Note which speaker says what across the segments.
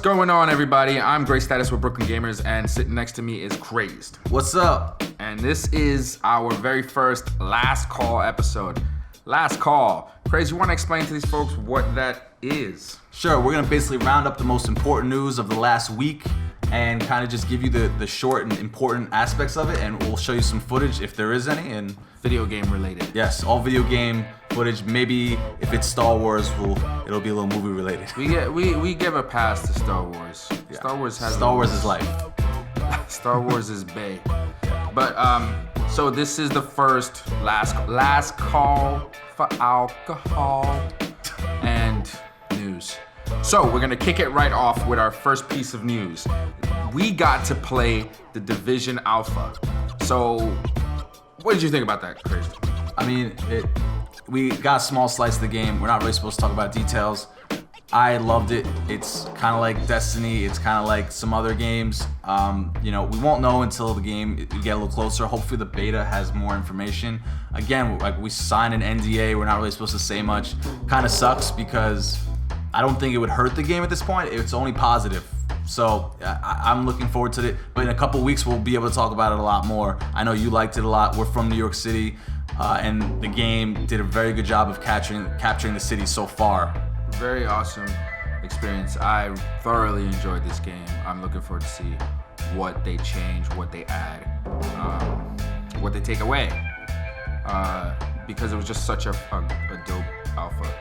Speaker 1: going on, everybody? I'm Gray Status with Brooklyn Gamers, and sitting next to me is Crazed.
Speaker 2: What's up?
Speaker 1: And this is our very first Last Call episode. Last Call. Crazed, you want to explain to these folks what that is?
Speaker 2: Sure, we're going to basically round up the most important news of the last week and kind of just give you the short and important aspects of it, and we'll show you some footage if there is any. And
Speaker 1: video game related.
Speaker 2: Yes, all video game footage. Maybe if it's Star Wars, it'll be a little movie related.
Speaker 1: We give a pass to Star Wars. Yeah. Star Wars is
Speaker 2: life.
Speaker 1: Star Wars is bae. But so this is the first last call for alcohol and news. So we're gonna kick it right off with our first piece of news. We got to play the Division Alpha. So what did you think about that, Crazy?
Speaker 2: I mean, we got a small slice of the game. We're not really supposed to talk about details. I loved it. It's kind of like Destiny. It's kind of like some other games. We won't know until the game we get a little closer. Hopefully the beta has more information. Again, like we signed an NDA. We're not really supposed to say much. Kind of sucks because I don't think it would hurt the game at this point. It's only positive. So I'm looking forward to it. But in a couple weeks, we'll be able to talk about it a lot more. I know you liked it a lot. We're from New York City, and the game did a very good job of capturing the city so far.
Speaker 1: Very awesome experience. I thoroughly enjoyed this game. I'm looking forward to see what they change, what they add, what they take away, because it was just such a dope alpha.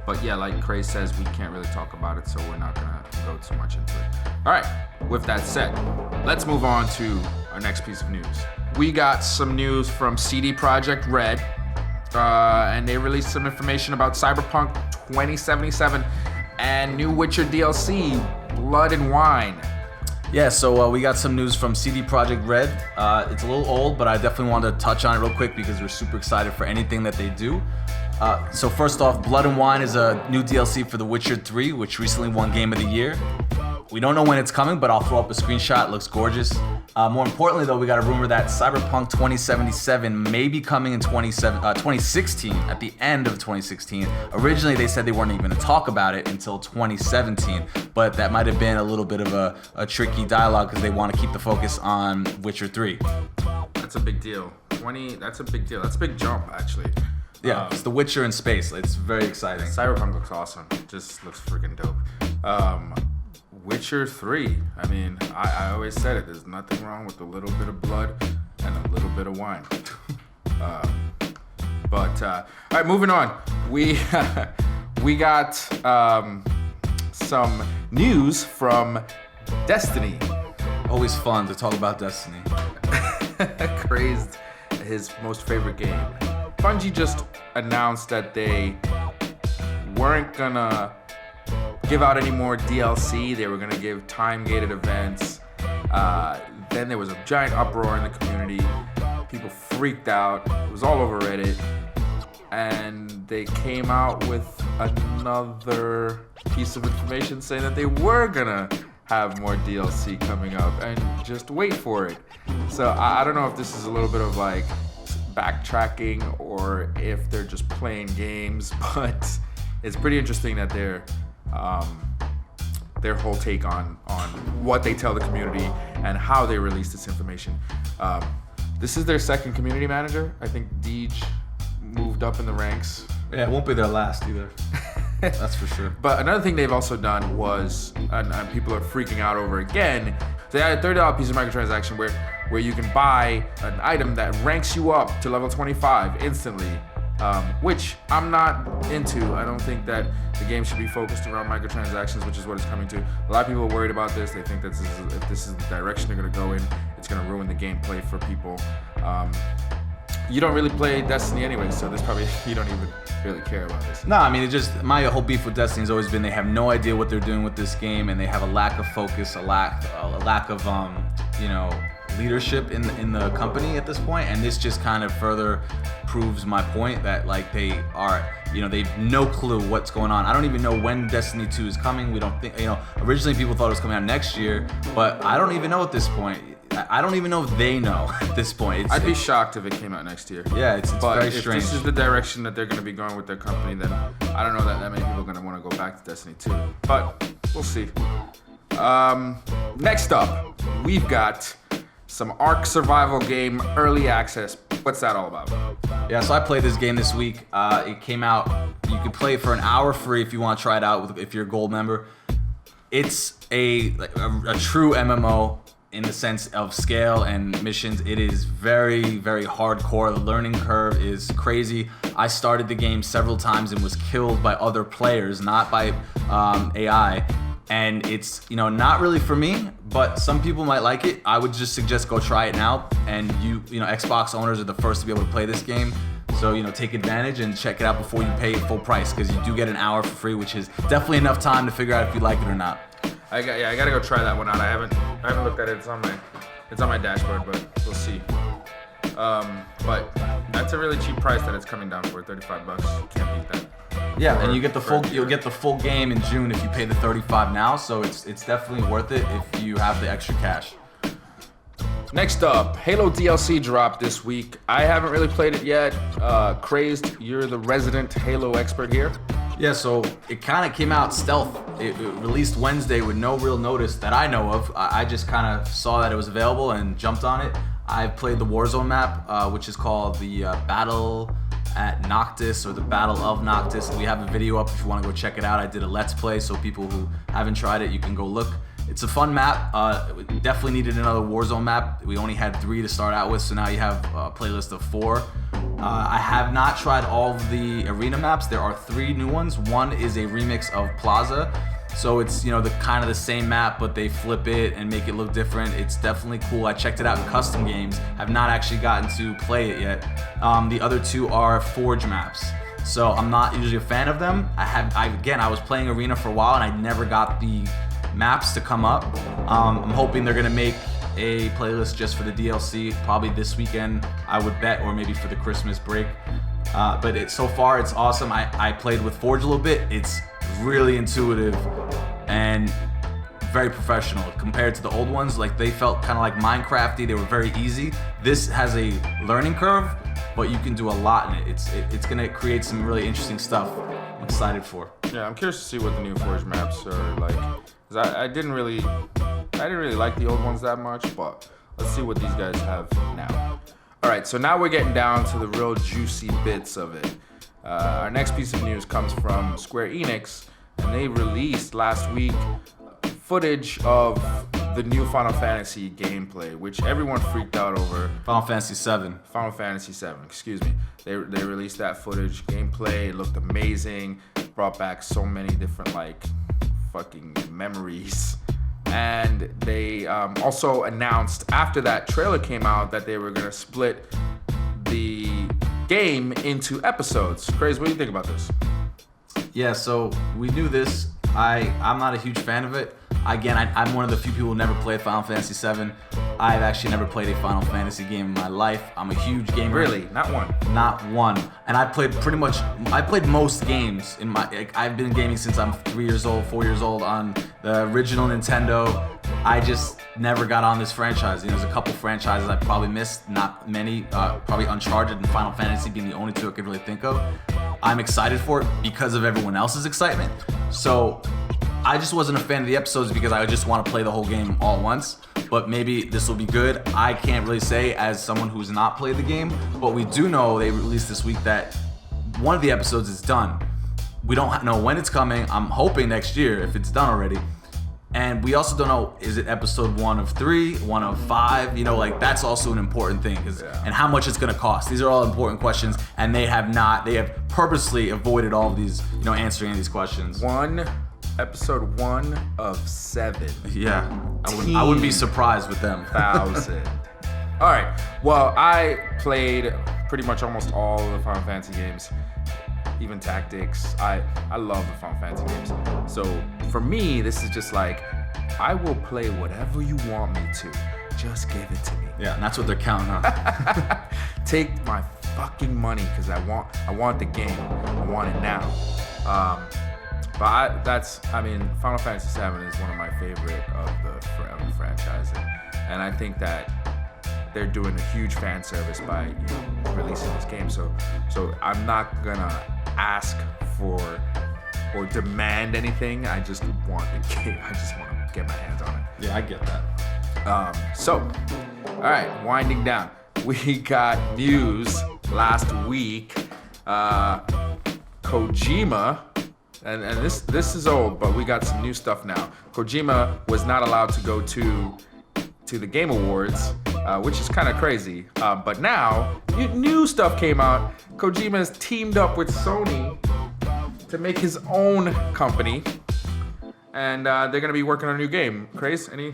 Speaker 1: But yeah, like Craze says, we can't really talk about it, so we're not gonna go too much into it. All right, with that said, let's move on to our next piece of news. We got some news from CD Projekt Red, and they released some information about Cyberpunk 2077 and new Witcher DLC, Blood and Wine.
Speaker 2: Yeah, so we got some news from CD Projekt Red. It's a little old, but I definitely wanted to touch on it real quick because we're super excited for anything that they do. So first off, Blood and Wine is a new DLC for The Witcher 3, which recently won Game of the Year. We don't know when it's coming, but I'll throw up a screenshot. It looks gorgeous. More importantly, though, we got a rumor that Cyberpunk 2077 may be coming in 2016, at the end of 2016. Originally, they said they weren't even going to talk about it until 2017, but that might have been a little bit of a tricky dialogue because they want to keep the focus on Witcher 3.
Speaker 1: That's a big deal. That's a big deal. That's a big jump, actually.
Speaker 2: Yeah, it's The Witcher in space. It's very exciting.
Speaker 1: Cyberpunk looks awesome. Just looks freaking dope. Witcher 3. I mean, I always said it. There's nothing wrong with a little bit of blood and a little bit of wine. All right, moving on. We got some news from Destiny.
Speaker 2: Always fun to talk about Destiny.
Speaker 1: Crazed, his most favorite game. Bungie just announced that they weren't gonna give out any more DLC. They were gonna give time-gated events. Then there was a giant uproar in the community. People freaked out. It was all over Reddit. And they came out with another piece of information saying that they were gonna have more DLC coming up, and just wait for it. So I don't know if this is a little bit of like backtracking or if they're just playing games, but it's pretty interesting that their whole take on what they tell the community and how they release this information. This is their second community manager. I think Deej moved up in the ranks.
Speaker 2: Yeah, it won't be their last either. That's for sure.
Speaker 1: But another thing they've also done was, and people are freaking out over again, they had a $30 piece of microtransaction where you can buy an item that ranks you up to level 25 instantly, which I'm not into. I don't think that the game should be focused around microtransactions, which is what it's coming to. A lot of people are worried about this. They think that if this is the direction they're going to go in, it's going to ruin the gameplay for people. You don't really play Destiny anyway, so you don't even really care about this.
Speaker 2: No, I mean, my whole beef with Destiny has always been they have no idea what they're doing with this game, and they have a lack of focus, a lack of leadership in the company at this point, and this just kind of further proves my point that like they have no clue what's going on. I don't even know when Destiny 2 is coming. We don't think, originally people thought it was coming out next year, but I don't even know at this point. I don't even know if they know at this point.
Speaker 1: I'd be shocked if it came out next year.
Speaker 2: Yeah, it's very strange.
Speaker 1: But if this is the direction that they're going to be going with their company, then I don't know that many people are going to want to go back to Destiny 2. But we'll see. Next up, we've got some Ark survival game early access. What's that all about?
Speaker 2: Yeah, so I played this game this week. It came out. You can play it for an hour free if you want to try it out if you're a gold member. It's a true MMO in the sense of scale and missions. It is very, very hardcore. The learning curve is crazy. I started the game several times and was killed by other players, not by AI. And it's, not really for me, but some people might like it. I would just suggest go try it now. And Xbox owners are the first to be able to play this game. So, take advantage and check it out before you pay full price, because you do get an hour for free, which is definitely enough time to figure out if you like it or not.
Speaker 1: I gotta go try that one out. I haven't looked at it. It's on my dashboard, but we'll see. But that's a really cheap price that it's coming down for, $35. Can't beat that.
Speaker 2: Yeah, and you'll get the full game in June if you pay the $35 now. So it's definitely worth it if you have the extra cash.
Speaker 1: Next up, Halo DLC dropped this week. I haven't really played it yet. Crazed, you're the resident Halo expert here.
Speaker 2: Yeah, so it kind of came out stealth. It released Wednesday with no real notice that I know of. I just kind of saw that it was available and jumped on it. I've played the Warzone map, which is called the Battle at Noctis, or the Battle of Noctis. We have a video up if you want to go check it out. I did a Let's Play, so people who haven't tried it, you can go look. It's a fun map. We definitely needed another Warzone map. We only had 3 to start out with, so now you have a playlist of 4. I have not tried all of the arena maps. There are 3 new ones. One is a remix of Plaza. So it's, the kind of the same map, but they flip it and make it look different. It's definitely cool. I checked it out in custom games. I've not actually gotten to play it yet. The other 2 are Forge maps. So I'm not usually a fan of them. I was playing arena for a while and I never got the maps to come up. I'm hoping they're gonna make a playlist just for the DLC, probably this weekend, I would bet, or maybe for the Christmas break. But so far it's awesome. I played with Forge a little bit. It's really intuitive and very professional compared to the old ones. Like, they felt kind of like Minecrafty. They were very easy. This has a learning curve, but you can do a lot in it. It's gonna create some really interesting stuff. I'm excited for.
Speaker 1: Yeah, I'm curious to see what the new Forge maps are like. 'Cause I didn't really like the old ones that much, but let's see what these guys have now. All right, so now we're getting down to the real juicy bits of it. Our next piece of news comes from Square Enix, and they released last week footage of the new Final Fantasy gameplay, which everyone freaked out over.
Speaker 2: Final Fantasy VII,
Speaker 1: excuse me. They released that footage, gameplay. It looked amazing. Brought back so many different fucking memories. And they also announced after that trailer came out that they were gonna split the game into episodes. Crazy, what do you think about this?
Speaker 2: Yeah, so we knew this. I'm not a huge fan of it. Again, I'm one of the few people who never played Final Fantasy VII. I've actually never played a Final Fantasy game in my life. I'm a huge gamer.
Speaker 1: Really? Not one?
Speaker 2: Not one. And I played most games in my, I've been gaming since I'm 4 years old on the original Nintendo. I just never got on this franchise. There's a couple franchises I probably missed, not many, probably Uncharted and Final Fantasy being the only 2 I could really think of. I'm excited for it because of everyone else's excitement. So I just wasn't a fan of the episodes because I just want to play the whole game all at once. But maybe this will be good. I can't really say as someone who's not played the game, but we do know they released this week that one of the episodes is done. We don't know when it's coming. I'm hoping next year if it's done already. And we also don't know, is it episode 1 of 3, 1 of 5? That's also an important thing. And how much it's gonna cost. These are all important questions, and they have purposely avoided all of these, answering these questions.
Speaker 1: Episode 1 of 7.
Speaker 2: Yeah, I wouldn't be surprised with them.
Speaker 1: 1,000. All right, well, I played pretty much almost all of the Final Fantasy games. Even Tactics. I love the Final Fantasy games. So for me, this is just I will play whatever you want me to. Just give it to me.
Speaker 2: Yeah, and that's what they're counting on.
Speaker 1: Take my fucking money because I want the game. I want it now. But Final Fantasy VII is one of my favorite of the Forever franchise, and I think that they're doing a huge fan service by releasing this game. So I'm not gonna ask for or demand anything. I just want the game. I just want to get my hands on it.
Speaker 2: Yeah, I get that.
Speaker 1: So, all right, winding down. We got news last week. Kojima, and this is old, but we got some new stuff now. Kojima was not allowed to go to the Game Awards, which is kind of crazy. But now, new stuff came out. Kojima has teamed up with Sony to make his own company, and they're gonna be working on a new game. Craze, any?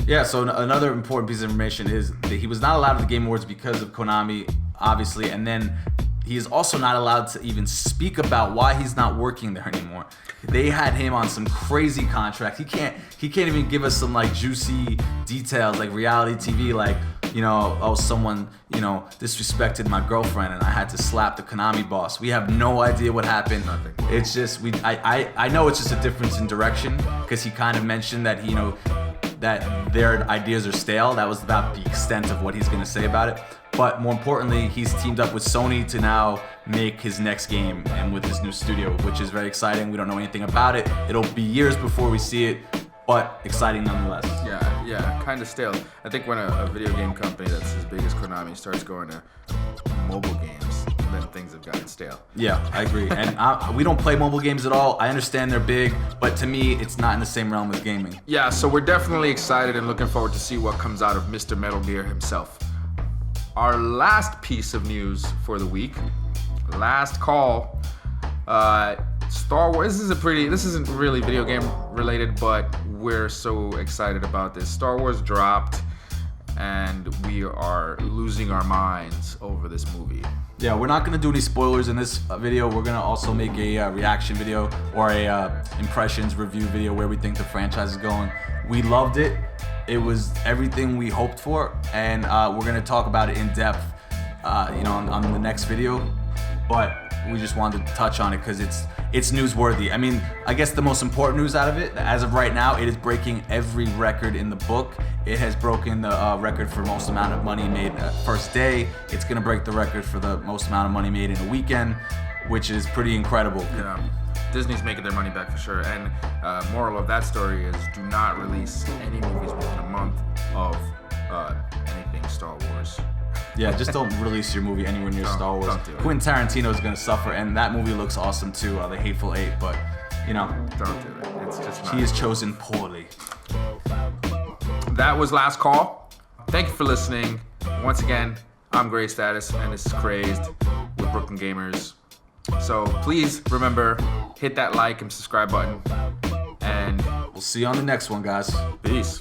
Speaker 2: Yeah, so another important piece of information is that he was not allowed to the Game Awards because of Konami, obviously, and then he is also not allowed to even speak about why he's not working there anymore. They had him on some crazy contract. He can't even give us some like juicy details like reality TV, like, you know, oh, someone, you know, disrespected my girlfriend and I had to slap the Konami boss. We have no idea what happened.
Speaker 1: Nothing.
Speaker 2: It's just I know it's just a difference in direction, because he kind of mentioned that, you know, that their ideas are stale. That was about the extent of what he's gonna say about it. But more importantly, he's teamed up with Sony to now make his next game, and with his new studio, which is very exciting. We don't know anything about it. It'll be years before we see it, but exciting nonetheless.
Speaker 1: Yeah, kind of stale. I think when a video game company that's as big as Konami starts going to mobile games, then things have gotten stale.
Speaker 2: Yeah, I agree. And we don't play mobile games at all. I understand they're big, but to me, it's not in the same realm as gaming.
Speaker 1: Yeah, so we're definitely excited and looking forward to see what comes out of Mr. Metal Gear himself. Our last piece of news for the week, last call, Star Wars. This isn't really video game related, but we're so excited about this. Star Wars dropped, and we are losing our minds over this movie.
Speaker 2: Yeah, we're not gonna do any spoilers in this video. We're gonna also make a reaction video or a impressions review video where we think the franchise is going. We loved it. It was everything we hoped for, and we're gonna talk about it in depth, on the next video. But we just wanted to touch on it because it's newsworthy. I mean, I guess the most important news out of it, as of right now, it is breaking every record in the book. It has broken the record for most amount of money made first day. It's gonna break the record for the most amount of money made in a weekend, which is pretty incredible.
Speaker 1: Yeah. Disney's making their money back for sure. And moral of that story is do not release any movies within a month of anything Star Wars.
Speaker 2: Yeah, just don't release your movie anywhere near Star Wars.
Speaker 1: Don't do it.
Speaker 2: Quentin Tarantino is gonna suffer, and that movie looks awesome too, The Hateful Eight. But
Speaker 1: don't do it. It's just not.
Speaker 2: He is chosen poorly.
Speaker 1: That was last call. Thank you for listening. Once again, I'm Gray Status, and this is Crazed with Brooklyn Gamers. So please remember, hit that like and subscribe button, and
Speaker 2: We'll see you on the next one, guys.
Speaker 1: peace.